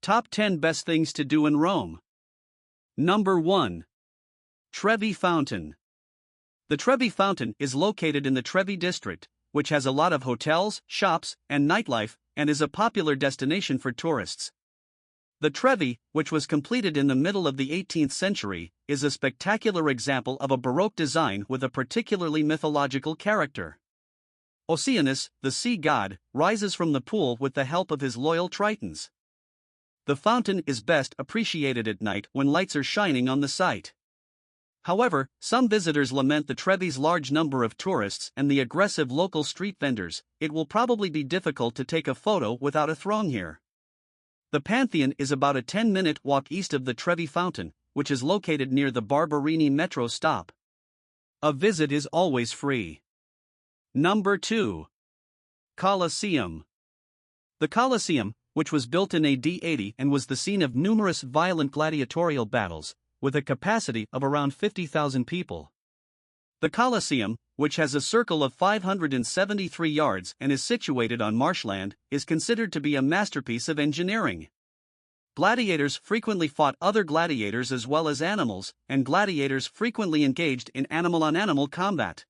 Top 10 Best Things to Do in Rome. Number 1. Trevi Fountain. The Trevi Fountain is located in the Trevi district, which has a lot of hotels, shops, and nightlife, and is a popular destination for tourists. The Trevi, which was completed in the middle of the 18th century, is a spectacular example of a baroque design with a particularly mythological character. Ostiense, the sea god, rises from the pool with the help of his loyal tritons. The fountain is best appreciated at night when lights are shining on the site. However, some visitors lament the Trevi's large number of tourists and the aggressive local street vendors. It will probably be difficult to take a photo without a throng here. The Pantheon is about a 10-minute walk east of the Trevi Fountain, which is located near the Barberini metro stop. A visit is always free. Number 2. Colosseum. The Colosseum, which was built in AD 80 and was the scene of numerous violent gladiatorial battles, with a capacity of around 50,000 people. The Colosseum, which has a circle of 573 yards and is situated on marshland, is considered to be a masterpiece of engineering. Gladiators frequently fought other gladiators as well as animals, and gladiators frequently engaged in animal-on-animal combat.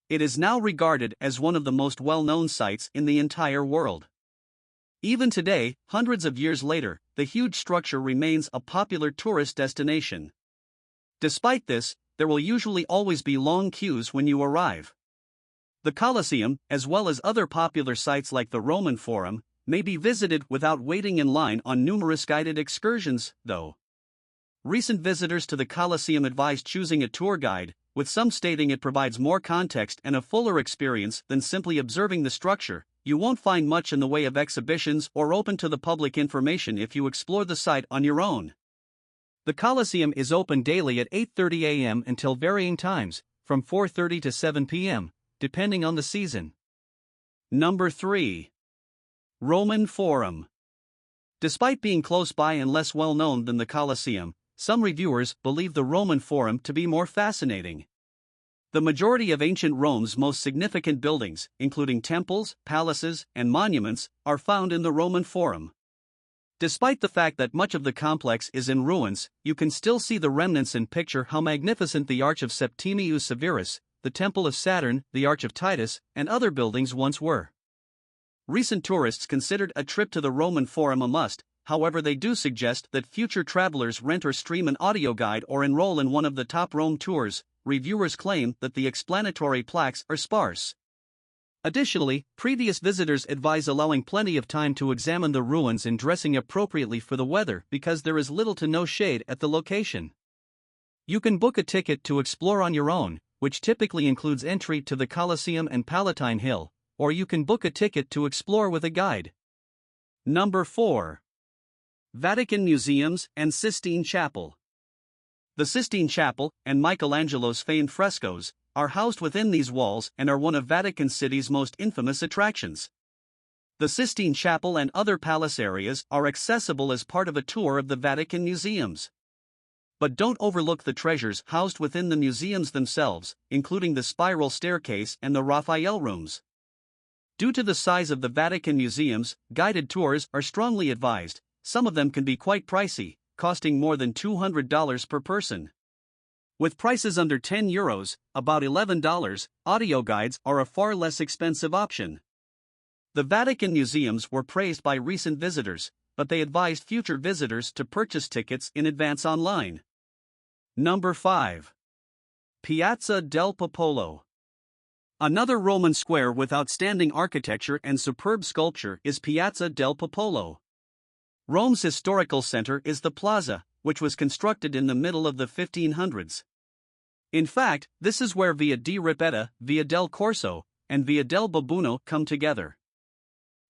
It is now regarded as one of the most well-known sites in the entire world. Even today, hundreds of years later, the huge structure remains a popular tourist destination. Despite this, there will usually always be long queues when you arrive. The Colosseum, as well as other popular sites like the Roman Forum, may be visited without waiting in line on numerous guided excursions, though. Recent visitors to the Colosseum advise choosing a tour guide, with some stating it provides more context and a fuller experience than simply observing the structure. You won't find much in the way of exhibitions or open to the public information if you explore the site on your own. The Colosseum is open daily at 8:30 a.m. until varying times, from 4:30 to 7 p.m., depending on the season. Number 3. Roman Forum. Despite being close by and less well known than the Colosseum, some reviewers believe the Roman Forum to be more fascinating. The majority of ancient Rome's most significant buildings, including temples, palaces, and monuments, are found in the Roman Forum. Despite the fact that much of the complex is in ruins, you can still see the remnants and picture how magnificent the Arch of Septimius Severus, the Temple of Saturn, the Arch of Titus, and other buildings once were. Recent tourists considered a trip to the Roman Forum a must. However, they do suggest that future travelers rent or stream an audio guide or enroll in one of the top Rome tours. Reviewers claim that the explanatory plaques are sparse. Additionally, previous visitors advise allowing plenty of time to examine the ruins and dressing appropriately for the weather because there is little to no shade at the location. You can book a ticket to explore on your own, which typically includes entry to the Colosseum and Palatine Hill, or you can book a ticket to explore with a guide. Number 4. Vatican Museums and Sistine Chapel. The Sistine Chapel, and Michelangelo's famed frescoes, are housed within these walls and are one of Vatican City's most infamous attractions. The Sistine Chapel and other palace areas are accessible as part of a tour of the Vatican museums. But don't overlook the treasures housed within the museums themselves, including the spiral staircase and the Raphael rooms. Due to the size of the Vatican museums, guided tours are strongly advised. Some of them can be quite pricey, costing more than $200 per person. With prices under €10, about $11, audio guides are a far less expensive option. The Vatican museums were praised by recent visitors, but they advised future visitors to purchase tickets in advance online. Number 5. Piazza del Popolo. Another Roman square with outstanding architecture and superb sculpture is Piazza del Popolo. Rome's historical center is the plaza, which was constructed in the middle of the 1500s. In fact, this is where Via di Ripetta, Via del Corso, and Via del Babuino come together.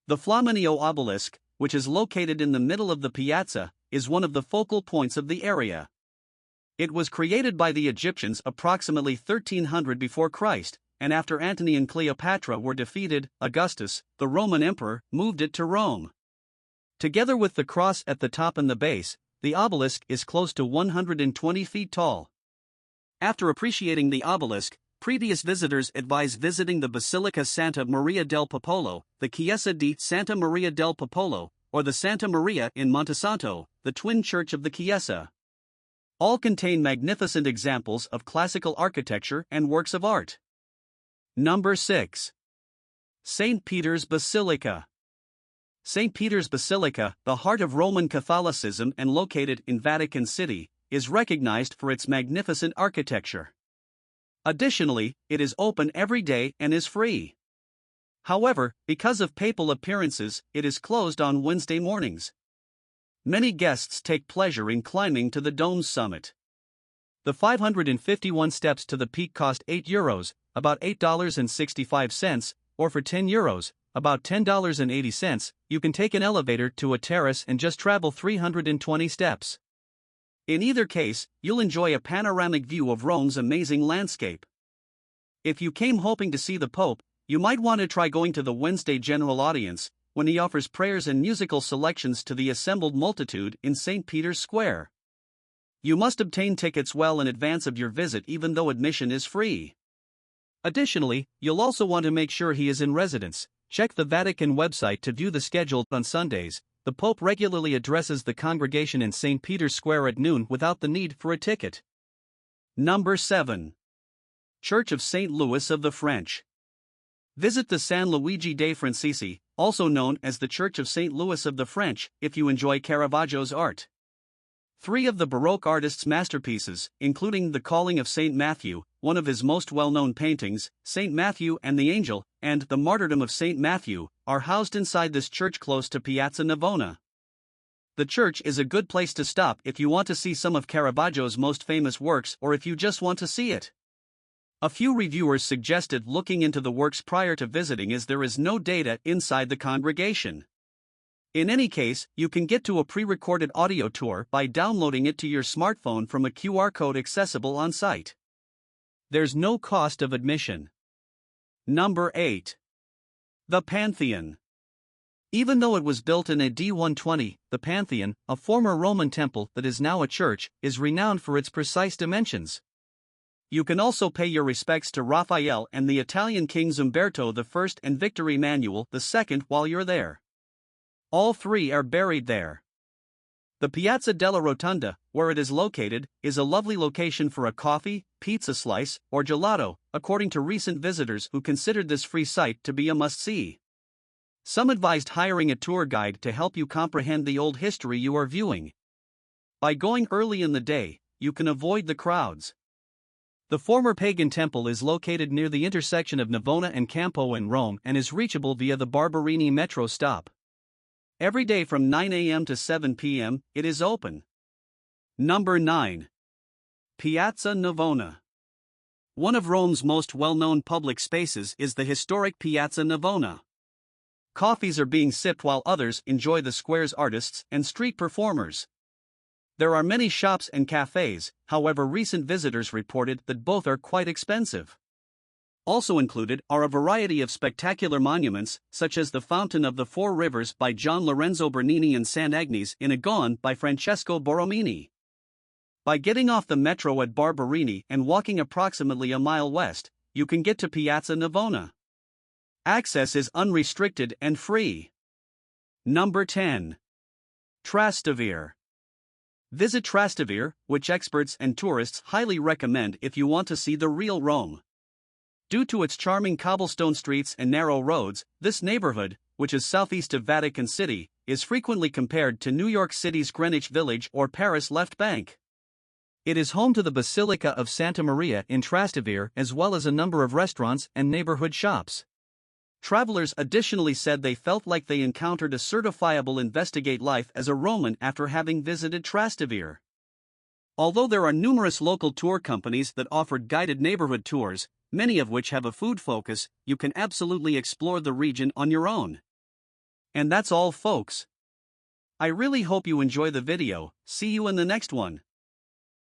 The Flaminio obelisk, which is located in the middle of the piazza, is one of the focal points of the area. It was created by the Egyptians approximately 1300 before Christ, and after Antony and Cleopatra were defeated, Augustus, the Roman emperor, moved it to Rome. Together with the cross at the top and the base, the obelisk is close to 120 feet tall. After appreciating the obelisk, previous visitors advise visiting the Basilica Santa Maria del Popolo, the Chiesa di Santa Maria del Popolo, or the Santa Maria in Montesanto, the twin church of the Chiesa. All contain magnificent examples of classical architecture and works of art. Number 6. St. Peter's Basilica. St. Peter's Basilica, the heart of Roman Catholicism and located in Vatican City, is recognized for its magnificent architecture. Additionally, it is open every day and is free. However, because of papal appearances, it is closed on Wednesday mornings. Many guests take pleasure in climbing to the dome's summit. The 551 steps to the peak cost €8, about $8.65, or for €10, about $10.80, you can take an elevator to a terrace and just travel 320 steps. In either case, you'll enjoy a panoramic view of Rome's amazing landscape. If you came hoping to see the Pope, you might want to try going to the Wednesday general audience, when he offers prayers and musical selections to the assembled multitude in St. Peter's Square. You must obtain tickets well in advance of your visit even though admission is free. Additionally, you'll also want to make sure he is in residence. Check the Vatican website to view the schedule. On Sundays, the Pope regularly addresses the congregation in St. Peter's Square at noon without the need for a ticket. Number 7. Church of St. Louis of the French. Visit the San Luigi dei Francesi, also known as the Church of St. Louis of the French, if you enjoy Caravaggio's art. 3 of the Baroque artist's masterpieces, including The Calling of St. Matthew, one of his most well-known paintings, St. Matthew and the Angel, and The Martyrdom of St. Matthew, are housed inside this church close to Piazza Navona. The church is a good place to stop if you want to see some of Caravaggio's most famous works or if you just want to see it. A few reviewers suggested looking into the works prior to visiting as there is no data inside the congregation. In any case, you can get to a pre-recorded audio tour by downloading it to your smartphone from a QR code accessible on site. There's no cost of admission. Number 8. The Pantheon. Even though it was built in AD 120, the Pantheon, a former Roman temple that is now a church, is renowned for its precise dimensions. You can also pay your respects to Raphael and the Italian kings Umberto I and Victor Emmanuel II while you're there. All 3 are buried there. The Piazza della Rotonda, where it is located, is a lovely location for a coffee, pizza slice, or gelato, according to recent visitors who considered this free site to be a must-see. Some advised hiring a tour guide to help you comprehend the old history you are viewing. By going early in the day, you can avoid the crowds. The former pagan temple is located near the intersection of Navona and Campo in Rome and is reachable via the Barberini metro stop. Every day from 9 a.m. to 7 p.m., it is open. Number 9. Piazza Navona. One of Rome's most well-known public spaces is the historic Piazza Navona. Coffees are being sipped while others enjoy the square's artists and street performers. There are many shops and cafés, however recent visitors reported that both are quite expensive. Also included are a variety of spectacular monuments, such as the Fountain of the Four Rivers by Gian Lorenzo Bernini and San Agnes in Agone by Francesco Borromini. By getting off the metro at Barberini and walking approximately a mile west, you can get to Piazza Navona. Access is unrestricted and free. Number 10. Trastevere. Visit Trastevere, which experts and tourists highly recommend if you want to see the real Rome. Due to its charming cobblestone streets and narrow roads, this neighborhood, which is southeast of Vatican City, is frequently compared to New York City's Greenwich Village or Paris' Left Bank. It is home to the Basilica of Santa Maria in Trastevere as well as a number of restaurants and neighborhood shops. Travelers additionally said they felt like they encountered a certifiable investigate life as a Roman after having visited Trastevere. Although there are numerous local tour companies that offered guided neighborhood tours, many of which have a food focus, you can absolutely explore the region on your own. And that's all, folks. I really hope you enjoy the video. See you in the next one.